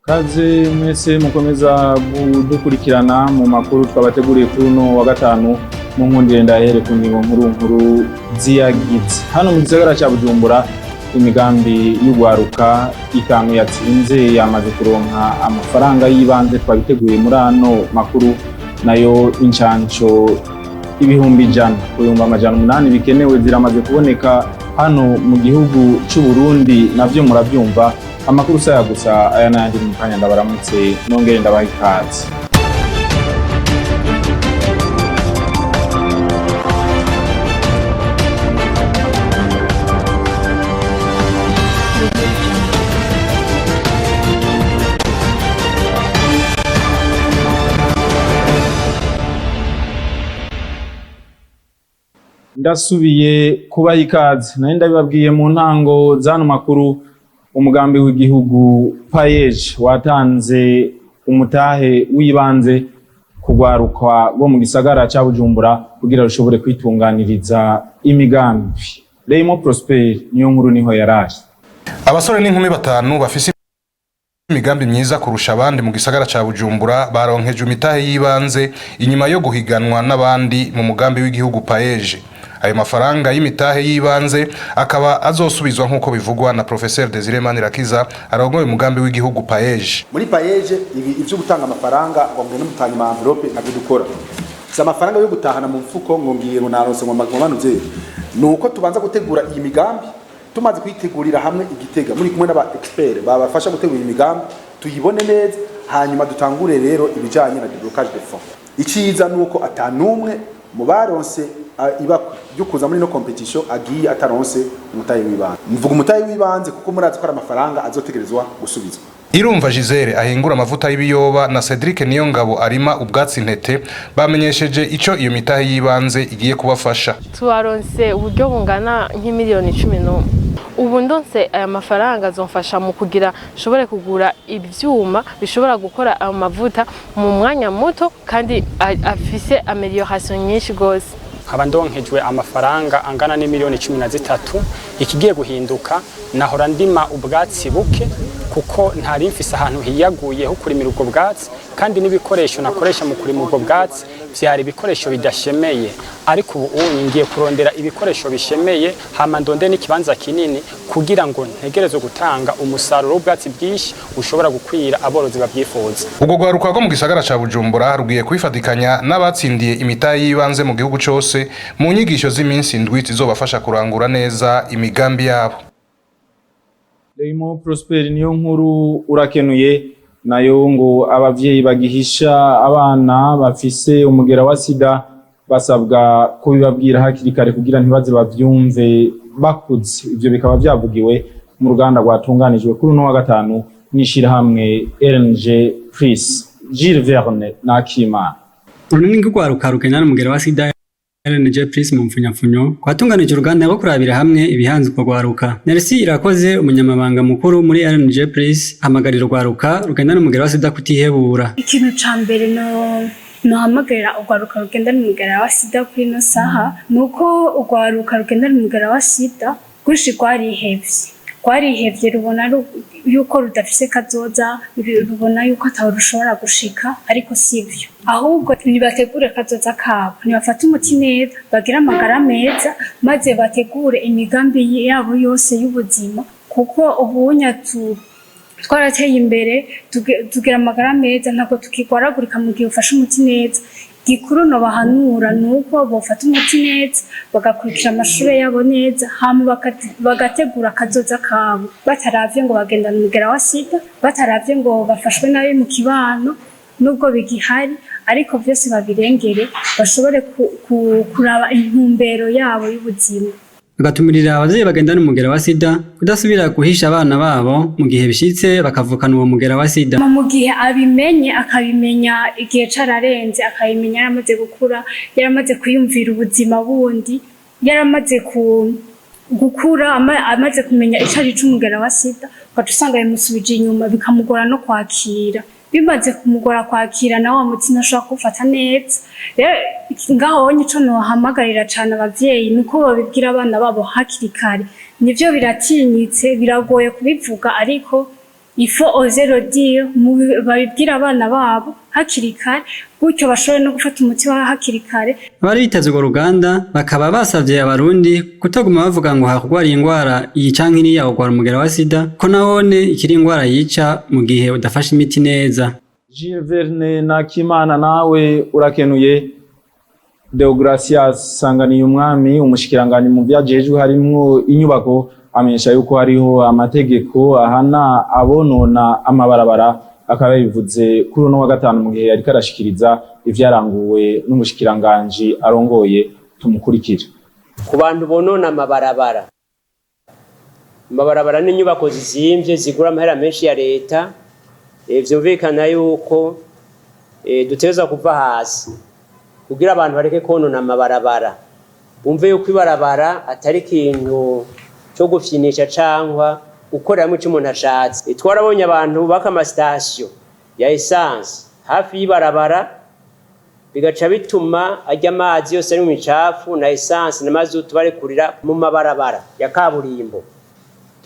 Kaze mwese mukomeza gukurikirana mu makuru twabateguriye kuri uno wa gatanu mu nkundire ndahere ku ngingo nkuru ziyagize. Hano mu gisagara cya Bujumbura imigambi y'ugwaruka itanu yatsinze yamaze kuronka amafaranga y'ibanze twabiteguye muri ano makuru, nayo incanco ibihumbi 100 bikenewe ziramaze kuboneka hano mu gihugu cy'u Burundi, navyo murabyumva. Amakuru saya gusa aya nandi mu kanya ndabaramutse nongere ndabaha ikaze. Ndasubiye kubaha ikaze, nari ndabibabwiye mu ntango z'ano makuru. Umugambi w'igihugu payeje watanze umutahe w'ibanze kugwaruka rwo mu gisagara cya Bujumbura kugira rushobore kwitunganiriza imigambi. Reymo Prosper niyo nkuru niho yaraje. Abasore n'inkumi batanu bafise imigambi myiza kurusha abandi mu gisagara cya Bujumbura baronkeje umitahe y'ibanze inyuma yo guhiganwa n'abandi mu mugambi w'igihugu payeje. Ayo mafaranga y'imitahe y'ibanze akaba azosubizwa nk'uko bivugwa na Professeur Desire Manirakiza arongoye umugambi w'igihugu payeje. Muri payeje ivyo gutanga amafaranga ngo mwe n'umutanga ma envelope nabyo dukora. Si amafaranga yo gutahana mu mfuko ngo ngiye runarose mu manuze. Nuko tubanza gutegura iyi migambi, tumaze kwitegurira hamwe igitega muri kumwe n'aba expert babafasha gutegura iyi migambi tuyibone neza, hanyuma dutangure rero ibijanye na déblocage de fonds. Iciza nuko atanumwe mu baronse ibakwe byo kuza muri no competition agiye ataronse umutahe w'ibanze. Mvuga umutahe w'ibanze kuko murazi ko amafaranga azotegerezwa gusubizwa. Irumva Gisele ahingura amavuta y'ibiyoba na Cedric Niyongabo arima ubwatsi ntete bamenyesheje ico iyo mitahe y'ibanze igiye kubafasha. Tuwaronse uburyo bungana nk'imiliyoni 11. Ubu ndonse aya mafaranga azomfasha mu kugira shobore kugura ibyuma bishobora gukora amavuta mu mwanya muto kandi afise amelioration nyinshi gose. Abandonkejwe amafaranga angana n'imiliyoni 13. Ikigiye guhinduka nahora ndima ubwatsi buke kuko ntari mfise ahantu hiyaguye ho kurimira ubwo bwatsi, kandi n'ibikoresho nakoresha mu kurima ubwo bwatsi byari ibikoresho bidashemeye, ariko ubu ngiye kurondera ibikoresho bishemeye hama ndonde n'ikibanza kinini kugira ngo ntegerezwe gutanga umusaruro w'ubwatsi bwishi ushobora gukwira aborozi babyifuza. Ubwo gwaruka rwo mu gisagara ca Bujumbura rugiye kwifatikanya n'abatsindiye imitahe y'ibanze mu gihugu cyose mu nyigisho z'iminsi ndwi zizobafasha kurangura neza imigambi yabo. Reymo Prosper niyo nkuru urakenuye. Nayo ngo abavyeyi bagihisha abana bafise umugera wa sida basabwa kubibabwira hakiri kare kugira ntibaze bavyumve bakuze. Ivyo bikaba byavugiwe mu ruganda rwatunganijwe kuri uno wa gatanu n'ishirahamwe RNG Pris Gilles Verne na Kima. Urunini rw'ugwaruka rukenana umugera wa sida RNG Pris mu mfunyafunyo kwatunganije uruganda rwo kurabira hamwe ibihanze uko gwaruka. Neresi irakoze umunyamabanga mukuru muri RNG Pris hamagarira urwaruka rugendana umugera wa sida kutihebura. Ikintu ca mbere no hamagarira urwaruka rugendana umugera wa sida kuri no saha nuko urwaruka rugendana umugera wa sida gushikwa rwarihevye rubona yuko rudafise kazoza, rubona yuko ataho rushobora gushika, ariko sivyo. Ahubwo nibategure kazoza kabo, nibafata umuti neza, bagira amagara meza, maze bategure imigambi yabo yose y'ubuzima, kuko ubunya twarateye imbere tugira amagara meza, ntabwo tukigwaragurika mu gihe ufashe umuti neza. Gikuru no bahanura nuko bofata umuti neza, bagakurikira amashuri yabo neza, hama bagategura kazoza kabo, bataravye ngo bagendana umugera wa sida, bataravye ngo bafashwe nabi mu kibano nubwo bigihari, ariko byose babirengere bashobore kuraba intumbero yabo y'ubuzima. Agatumirira abavyeyi bagendana umugera wa sida kudasubira guhisha abana babo mu gihe bishitse bakavukana uwo mugera wa sida. Mu gihe akabimenya igihe cararenze, akabimenya yaramaze gukura, yaramaze kwiyumvira ubuzima bundi, yaramaze gukura, amaze kumenya icari c'umugera wa sida, ugaca bimusubije inyuma bikamugora no kwakira. Bimaze kumugora kwakira na wa mutima ashobora kufata neza. Ngaho nico no hamagarira cyane abavyeyi nuko babibwira abana babo hakiri kare. Nivyo biratinyitse, biragoye kubivuga, ariko ifo ozero dire babibwira abana babo hakiri kare gutyo bashobore no gufata umuti wa hakiri kare. Abari biteze urwo ruganda bakaba basavye abarundi kutaguma bavuga ngo hakugwara ingwara iyi canke iriya ugwara umugera wa sida ko nahone ikiri ingwara yica mu gihe udafashe imiti neza. Gilles Verne Nakimana nawe urakenuye. Deogracias Sanganiye umwami umushikiranganje mu vyajejwe harimwo inyubako amenyesha yuko hariho amategeko ahana abonona amabarabara akaba bivuze kuri uno wa gatanu mu gihe yari karashikiriza ivyaranguwe n'umushikiranganje arongoye tumukurikira. Ku bantu bonona amabarabara n'inyubako zizimvye zigura amahera menshi ya leta, vyumvikana yuko duteza kuva hasi kugira abantu bareke konona amabarabara, bumve yuko ibarabara atari ikintu cyo gufyinisha cangwa gukoreramo icyo umuntu ashatse. Twarabonye abantu baka amasitasiyo ya essence hafi y'ibarabara bigaca bituma ajya amazi yose ari mu micafu na essence na mazutu barekurira mu mabarabara ya kaburimbo.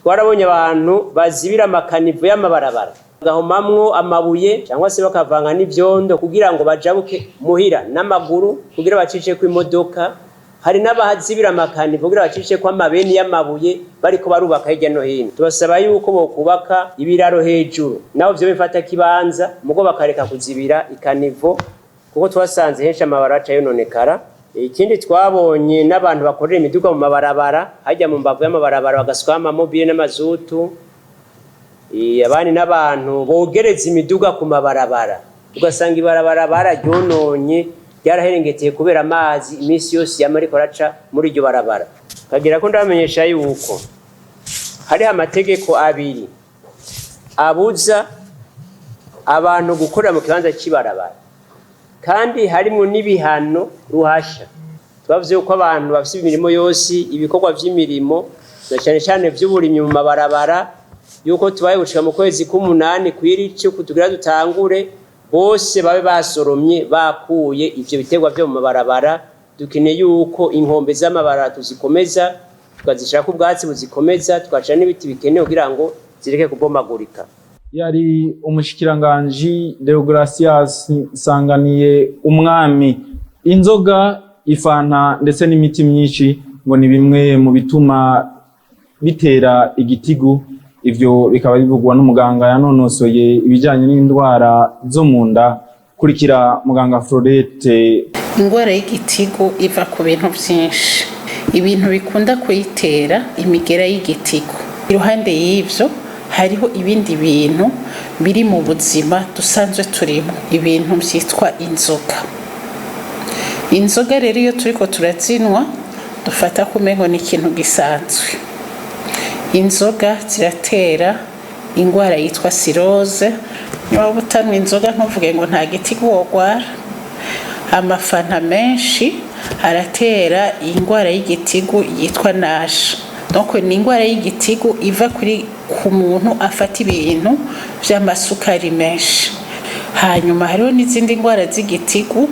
Twarabonye abantu bazibira amakanivo y'amabarabara bagahomamwo amabuye cyangwa se bakavanga n'ivyondo kugira ngo bajabuke muhira n'amaguru kugira bacice ku imodoka. Hari n'abahazibira amakanivo kugira bacice kwa mabeni y'amabuye bariko barubaka hirya no hino. Tubasaba yuko bokubaka ibiraro hejuru naho byo bifata kibanza mugo bakareka kuzibira ikanivo kuko twasanze henshi amabaraca yononekara. Ikindi twabonye n'abantu bakorera imiduga mu mabarabara hajya mu mbavu y'amabarabara bagaswama mobile n'amazutu. Abandi n'abantu bogereza imiduga ku mabarabara ugasanga ibarabara bararyononye ryaraherengeteye kubera amazi iminsi yose yamariko raca muri iryo barabara. Kagira ko ndamenyesha yuko hari amategeko abiri abuza abantu gukorera mu kibanza cy'ibarabara kandi harimo n'ibihano ruhasha. Twavuze yuko abantu bafite imirimo yose ibikorwa by'imirimo cyane cyane by'uburimyi mu mabarabara yuko tubaye gushika mu kwezi k'umunani kwirice kutugira dutangure bose babe basoromye bakuye ivyo biterwa byo mu mabarabara. Dukeneye yuko inkombe z'amabarabara tuzikomeza tukazishaka ubwatsi buzikomeza tukaca n'ibiti bikenewe kugira ngo zireke kubomagurika. Yari umushikiranganje Deogracias Sanganiye umwami. Inzoga, ifanta ndetse n'imiti myinshi ngo ni bimwe mu bituma bitera igitigu. Ivyo bikaba bivugwa n'umuganga yanonosoye ibijanye n'indwara zo mu nda. Kurikira muganga Florette. Ingwara y'igitigu iva ku bintu byinshi. Ibintu bikunda kuyitera imigera y'igitigu. Iruhande y'ivyo hariho ibindi bintu biri mu buzima dusanzwe turimo, ibintu byitwa inzoga. Inzoga rero iyo turiko turazinwa dufata kumengo ni ikintu gisanzwe. Inzoga ziratera ingwara yitwa cirrhose. Niba utanwa inzoga ntuvuge ngo nta gitigu wogwara. Amafanta menshi aratera ingwara y'igitigu yitwa NASH. Donc ni ingwara y'igitigu iva ku muntu afata ibintu by'amasukari menshi. Hanyuma hariho n'izindi ngwara z'igitigu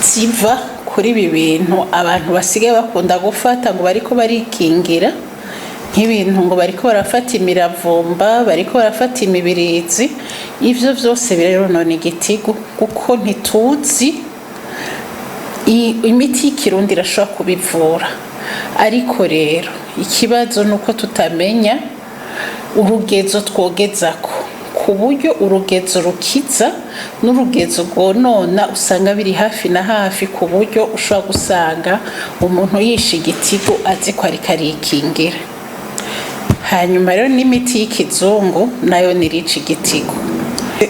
ziva kuri ibi bintu abantu basigaye bakunda gufata ngo bariko barikingira, nk'ibintu ngo bariko barafata imiravumba, bariko barafata imibirizi. Ivyo vyose rero none igitigu kuko ntituzi imiti y'ikirundi irashobora kubivura. Ariko rero ikibazo nuko tutamenya urugezo twogezako ku buryo urugezo rukiza n'urugezo rwonona usanga biri hafi na hafi ku buryo ushobora gusanga umuntu yishe igitigu azi ko ariko arikingira. Hanyuma rero n'imiti y'ikizungu nayo nirica igitigu.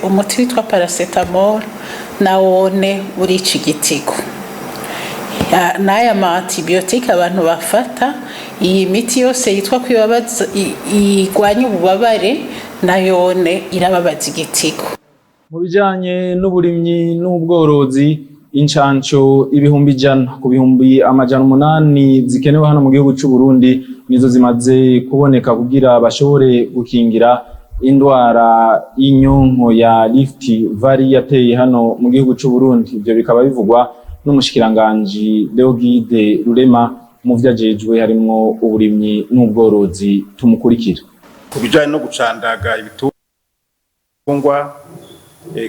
Umuti witwa paracetamol nawone urica igitigu. N'aya ma antibiotique abantu bafata, iyi miti yose yitwa kwibabaza igwanya ububabare nayone irababaza igitigu. Mu bijanye n'uburimyi n'ubworozi, incanco ibihumbi 100 ku bihumbi 800 zikenewe hano mu gihugu cy'u Burundi nizo zimaze kuboneka kugira bashobore gukingira indwara y'inyonko ya Rift Valley yateye hano mu gihugu cy'u Burundi. Ibyo bikaba bivugwa n'umushikiranganje Deogide Rurema mu vyajejwe harimo uburimyi n'ubworozi. Tumukurikira. kubijanye no gucandaga ibitungwa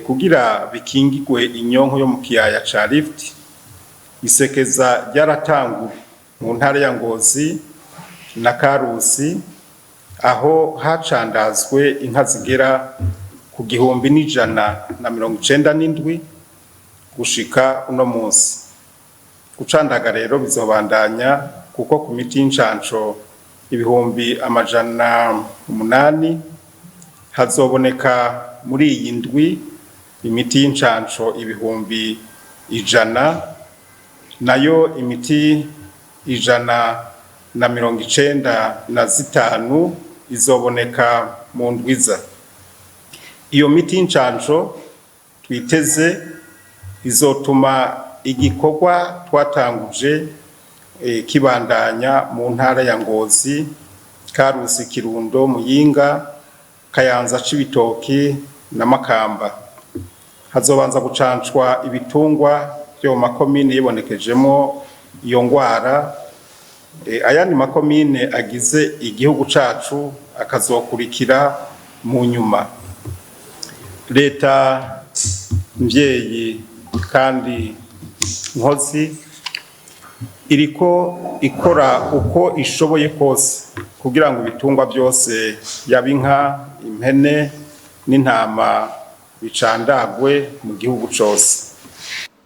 kugira bikingigwe inyonko yo mu kiyaya ca Rift. Isekeza ryaratanguye mu ntara ya Ngozi na Karusi aho hacandazwe inka zigera ku 1,197 gushika uno munsi. Gucandaga rero bizobandanya kuko ku miti y'incanco 800 hazoboneka muri iyi ndwi imiti y'incanco 100 nayo imiti 195 izoboneka mu ndwiza. Iyo miti y'incanco twiteze izotuma igikorwa twatanguje kibandanya mu ntara ya Ngozi, Karusi, Kirundo, Muyinga, Kayanza, Cibitoki na Makamba. Hazobanza gucancwa ibitungwa byo makomine yibonekejemo iyo ngwara. Ayandi makomine agize igihugu cacu akazokurikira mu nyuma. Leta mvyeyi kandi nkozi iriko ikora uko ishoboye kose kugira ngo ibitungwa byose yabinka, impene n'intama bicandagwe mu gihugu cose.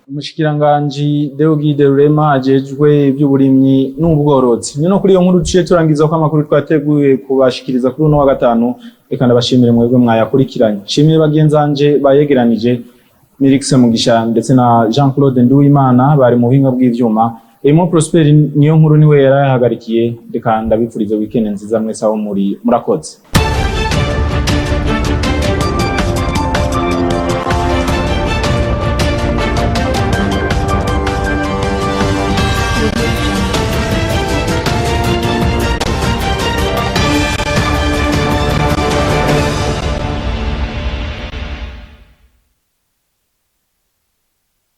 Umushikiranganji Deogide Rurema ajejwe iby'uburimyi n'ubworozi. No kuri iyo nkuru ciye turangiza ko amakuru twateguye kubashikiriza kuri uno wa gatanu, reka ndabashimire mwebwe mwayakurikiranye. Shimire bagenzanje bayegeranije Mirix Mugisha ndetse na Jean-Claude Nduwimana bari mu buhinga bw'ivyuma. Emo Prosper niyo nkuru niwe yarahagarikiye. Reka ndabipfuriza weekend nziza mwese aho muri murakoze.